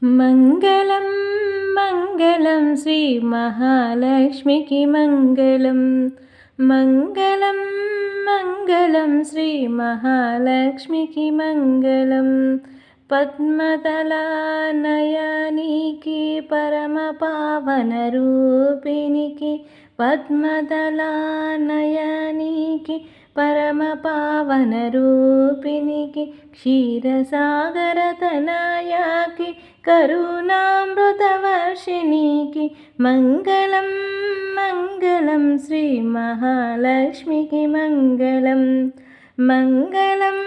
మంగళం మంగళం శ్రీ మహాలక్ష్మికి మంగళం. మంగళం మంగళం శ్రీ మహాలక్ష్మికి మంగళం. పద్మదళనయనికి పరమ పావన రూపినికి, పద్మదళనయనికి పరమ పావన రూపినికి, క్షీరసాగర తనయాకి కరుణామృత వర్షినికి మంగళం. మంగళం శ్రీ మహాలక్ష్మికి మంగళం. మంగళం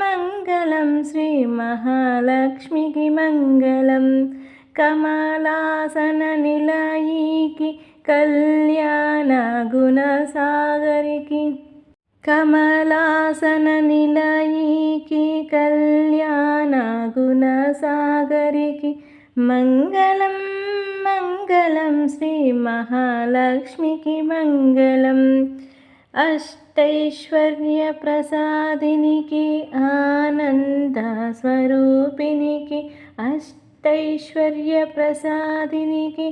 మంగళం శ్రీ మహాలక్ష్మికి మంగళం. కమలాసన నిలయికి కళ్యాణ గుణసాగరికి, కమలాసన నిలయికి కళ్యాణ గుణసాగరికి మంగళం. మంగళం శ్రీ మహాలక్ష్మికి మంగళం. అష్టైశ్వర్య ప్రసాదినికి ఆనంద స్వరూపినికి, అష్టైశ్వర్య ప్రసాదినికి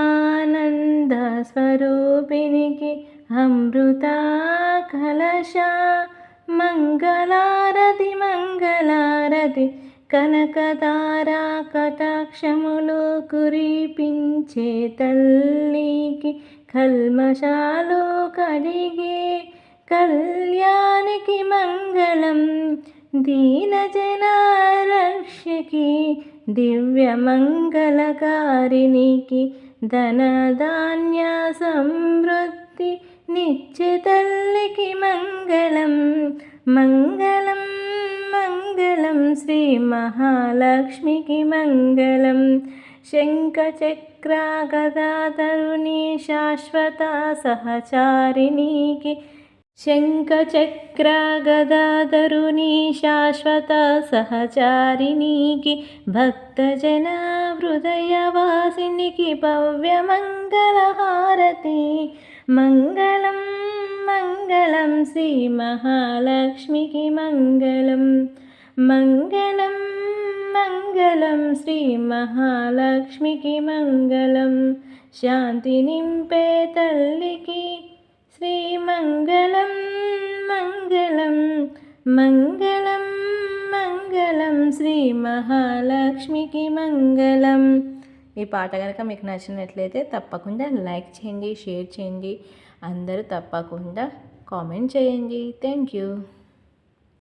ఆనంద స్వరూపినికి అమృత కలశ మంగళారతి మంగళారతి. కనకతారా కటాక్షములు కురిపించే తల్లికి, కల్మషాలు కడిగే కళ్యాణికి మంగళం. దీనజనారక్షకి దివ్య మంగళకారినికి, ధనధాన్య సమృద్ధి నిత్య తల్లికి మంగళం. మంగళం మంగళం శ్రీ మహాలక్ష్మికి మంగళం. శంఖచక్ర గదాధరుని శాశ్వత సహచారినికి, శంఖచక్ర గదాధరుని శాశ్వత సహచారినికి, భక్తజన హృదయవాసినికి భవ్య మంగళహారతి మంగళం. మంగళం శ్రీ మహాలక్ష్మికి మంగళం. మంగళం మంగళం శ్రీ మహాలక్ష్మికి మంగళం. శాంతి నింపే తల్లికి శ్రీ మంగళం. మంగళం మంగళం మంగళం శ్రీ మహాలక్ష్మికి మంగళం. ఈ పాట కనుక మీకు నచ్చినట్లయితే తప్పకుండా లైక్ చేయండి, షేర్ చేయండి. అందరూ తప్పకుండా కామెంట్ చేయండి. Thank you.